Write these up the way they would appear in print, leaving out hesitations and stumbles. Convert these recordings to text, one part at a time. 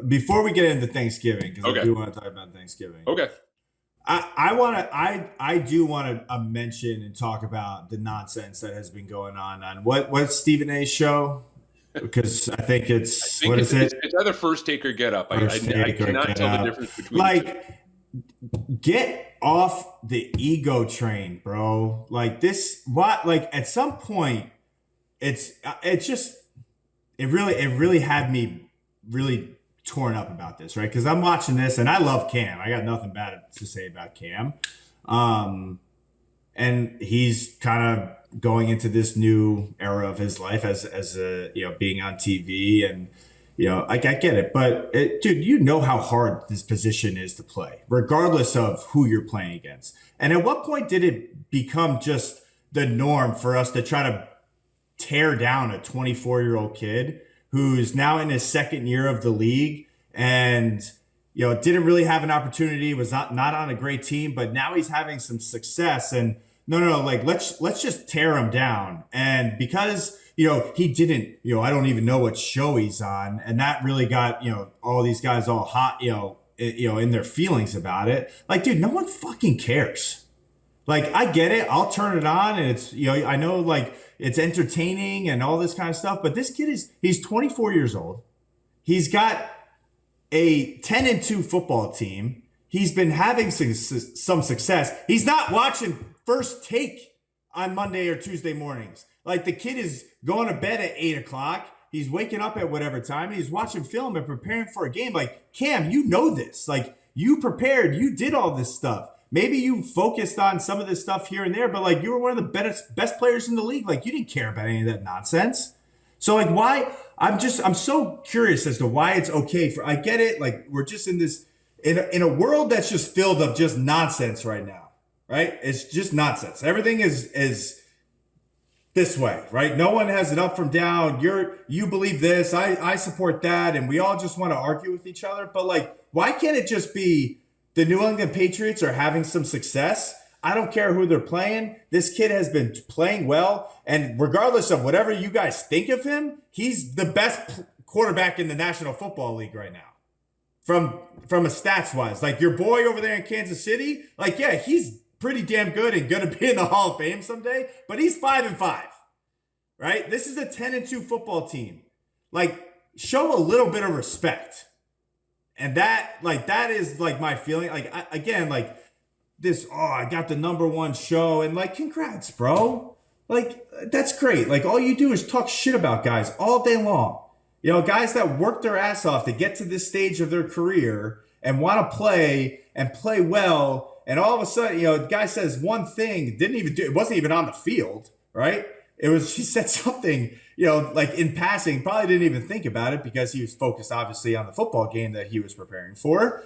before we get into Thanksgiving, because I Okay. do want to talk about Thanksgiving. Okay. I do want to mention and talk about the nonsense that has been going on what's Stephen A's show, because I think I it's think what it's is it's, it? it's either first take or get up. I First take or cannot get tell the up. difference between the two. Like, get off the ego train, bro. Like this, what? Like at some point, it's just it really had me really torn up about this, right? Because I'm watching this and I love Cam. I got nothing bad to say about Cam. Um, and he's kind of going into this new era of his life as a being on TV, and I get it, but dude, you know how hard this position is to play, regardless of who you're playing against. And at what point did it become just the norm for us to try to tear down a 24-year-old kid who's now in his second year of the league and didn't really have an opportunity, was not on a great team, but now he's having some success. And no, like let's just tear him down. And because he didn't, I don't even know what show he's on, and that really got all these guys all hot, in their feelings about it. Like, dude, no one fucking cares. Like, I get it. I'll turn it on and it's, I know like it's entertaining and all this kind of stuff, but this kid he's 24 years old. He's got a 10-2 football team. He's been having some success. He's not watching First Take on Monday or Tuesday mornings. Like, the kid is going to bed at 8 o'clock. He's waking up at whatever time. And he's watching film and preparing for a game. Like, Cam, you know this. Like, you prepared. You did all this stuff. Maybe you focused on some of this stuff here and there, but like you were one of the best players in the league. Like, you didn't care about any of that nonsense. So like, why? I'm so curious as to why it's okay for. I get it. Like, we're just in this in a world that's just filled of just nonsense right now, right? It's just nonsense. Everything is this way, right? No one has an up from down. You believe this, I support that, and we all just want to argue with each other. But like, why can't it just be the New England Patriots are having some success? I don't care who they're playing. This kid has been playing well. And regardless of whatever you guys think of him, he's the best quarterback in the National Football League right now. From a stats wise, like your boy over there in Kansas City, like, yeah, he's pretty damn good and going to be in the Hall of Fame someday, but he's 5-5, right? This is a 10-2 football team. Like, show a little bit of respect. And that is like my feeling. Like, again, like this, I got the #1 show, and like, congrats, bro. Like, that's great. Like, all you do is talk shit about guys all day long. Guys that work their ass off to get to this stage of their career and want to play and play well. And all of a sudden, the guy says one thing, it wasn't even on the field, right? He said something, like in passing, probably didn't even think about it because he was focused obviously on the football game that he was preparing for.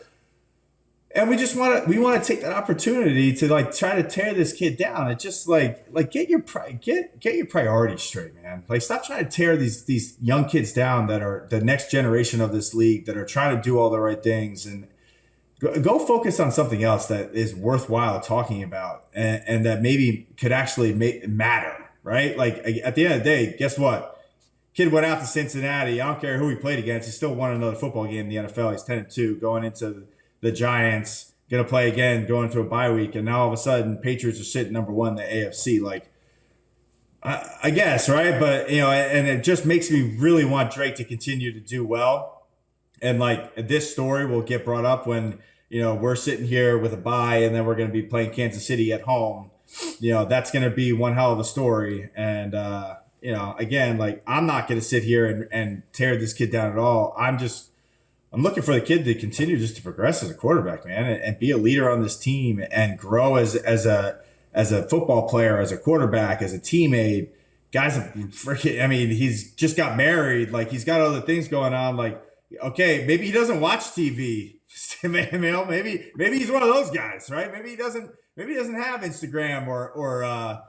And we want to take that opportunity to like try to tear this kid down. It's just like get your priorities straight, man. Like, stop trying to tear these young kids down that are the next generation of this league, that are trying to do all the right things, and go focus on something else that is worthwhile talking about and that maybe could actually matter, right? Like, at the end of the day, guess what? Kid went out to Cincinnati. I don't care who he played against. He still won another football game in the NFL. He's 10-2 going into the Giants, going to play again, going into a bye week. And now all of a sudden, Patriots are sitting #1 in the AFC. Like, I guess, right? But, and it just makes me really want Drake to continue to do well. And like, this story will get brought up when, we're sitting here with a bye and then we're going to be playing Kansas City at home. That's going to be one hell of a story. And, again, like, I'm not going to sit here and tear this kid down at all. I'm looking for the kid to continue just to progress as a quarterback, man, and be a leader on this team and grow as a football player, as a quarterback, as a teammate. Guys, he's just got married. Like, he's got other things going on. Like, okay, maybe he doesn't watch TV. Maybe he's one of those guys, right? Maybe he doesn't have Instagram or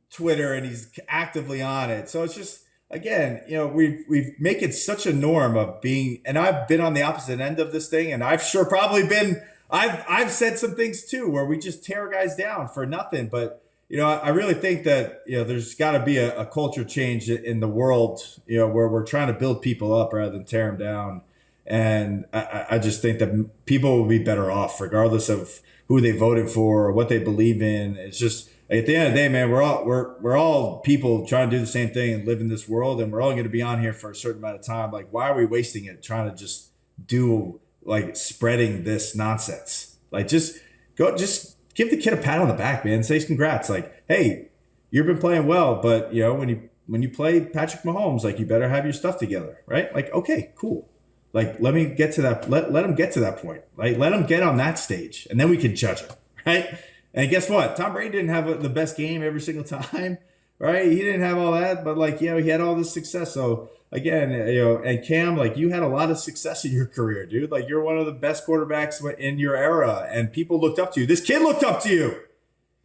Twitter, and he's actively on it. So it's just, again, we've make it such a norm of being, and I've been on the opposite end of this thing, and I've sure probably been, I've said some things too where we just tear guys down for nothing. But I really think that there's got to be a culture change in the world, where we're trying to build people up rather than tear them down. And I just think that people will be better off regardless of who they voted for or what they believe in. It's just at the end of the day, man, we're all people trying to do the same thing and live in this world, and we're all going to be on here for a certain amount of time. Like, why are we wasting it trying to just do like spreading this nonsense? Like, just give the kid a pat on the back, man. Say congrats. Like, hey, you've been playing well, but when you play Patrick Mahomes, like you better have your stuff together, right? Like, okay, cool. Like, let me get to that. Let him get to that point. Like, let him get on that stage, and then we can judge him, right? And guess what? Tom Brady didn't have the best game every single time, right? He didn't have all that, but like, he had all this success. So again, and Cam, like you had a lot of success in your career, dude. Like you're one of the best quarterbacks in your era, and people looked up to you. This kid looked up to you.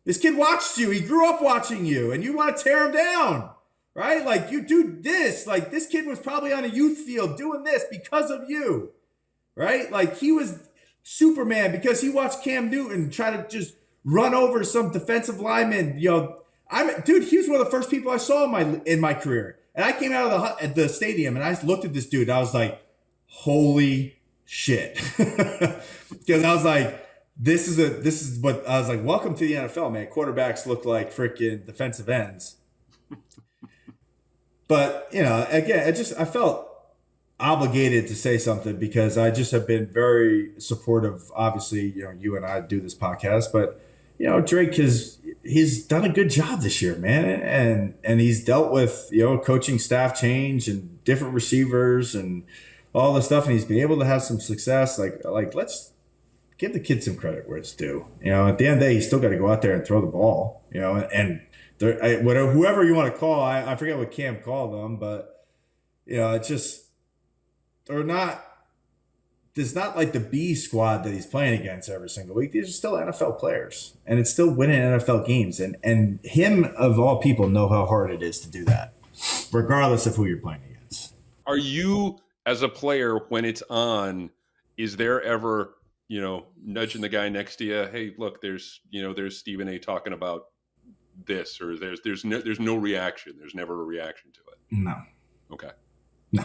This kid watched you. He grew up watching you, and you want to tear him down. Right? Like you do this. Like this kid was probably on a youth field doing this because of you. Right? Like he was Superman because he watched Cam Newton try to just run over some defensive lineman. Dude, he was one of the first people I saw in my career. And I came out of the stadium and I looked at this dude. I was like, holy shit. Because I was like, this is what I was like, welcome to the NFL, man. Quarterbacks look like freaking defensive ends. But, again, I felt obligated to say something because I just have been very supportive. Obviously, you and I do this podcast, but, Drake he's done a good job this year, man. And he's dealt with, coaching staff change and different receivers and all this stuff. And he's been able to have some success. Like let's give the kid some credit where it's due. At the end of the day, he's still got to go out there and throw the ball, and whoever you want to call, I forget what Cam called them, but it's just they're not. It's not like the B squad that he's playing against every single week. These are still NFL players, and it's still winning NFL games. And him of all people know how hard it is to do that, regardless of who you're playing against. Are you as a player when it's on? Is there ever nudging the guy next to you? Hey, look, there's Stephen A. talking about this, or there's no reaction. There's never a reaction to it. No. Okay. No.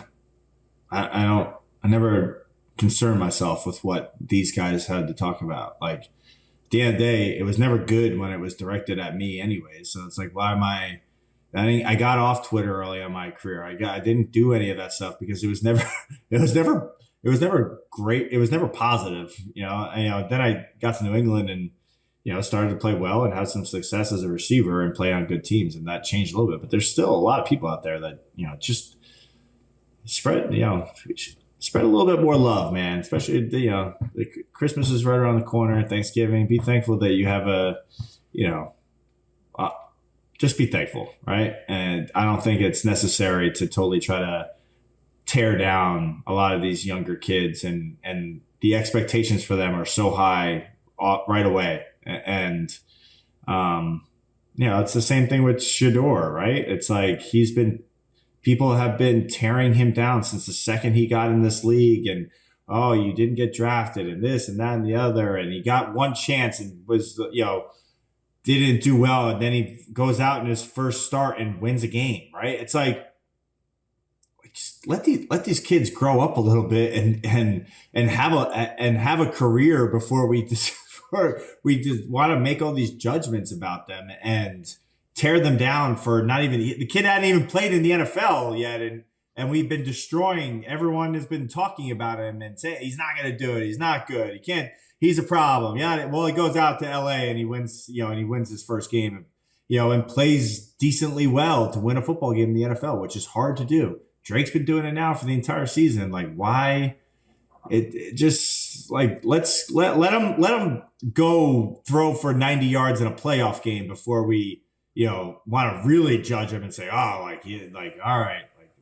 I don't. I never concern myself with what these guys had to talk about. Like at the end of the day, it was never good when it was directed at me anyway. So it's like, why am I got off Twitter early in my career. I didn't do any of that stuff because it was never great. It was never positive. Then I got to New England and started to play well and had some success as a receiver and play on good teams, and that changed a little bit. But there's still a lot of people out there that just spread a little bit more love, man. Especially Christmas is right around the corner, Thanksgiving. Be thankful that you have just be thankful, right? And I don't think it's necessary to totally try to tear down a lot of these younger kids, and the expectations for them are so high right away. And it's the same thing with Shador, right? It's like people have been tearing him down since the second he got in this league, and you didn't get drafted and this and that and the other, and he got one chance and was didn't do well, and then he goes out in his first start and wins a game, right? It's like, just let these kids grow up a little bit and have a career before we just want to make all these judgments about them and tear them down for not even the kid hadn't even played in the NFL yet, and we've been destroying. Everyone has been talking about him and saying he's not going to do it. He's not good. He can't. He's a problem. Yeah. Well, he goes out to LA and he wins. And he wins his first game. And plays decently well to win a football game in the NFL, which is hard to do. Drake's been doing it now for the entire season. Like, why? It just like let him go throw for 90 yards in a playoff game before we want to really judge him and say, all right, like it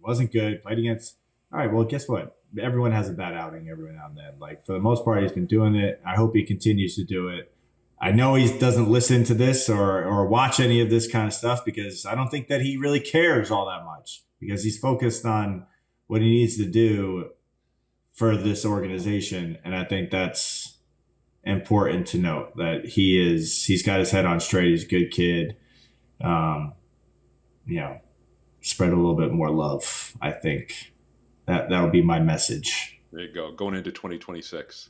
wasn't good, played against. All right, well, guess what? Everyone has a bad outing every now and then. Like for the most part, he's been doing it. I hope he continues to do it. I know he doesn't listen to this or watch any of this kind of stuff because I don't think that he really cares all that much because he's focused on what he needs to do for this organization. And I think that's important to note that he's got his head on straight. He's a good kid. Spread a little bit more love. I think that would be my message. There you go. Going into 2026.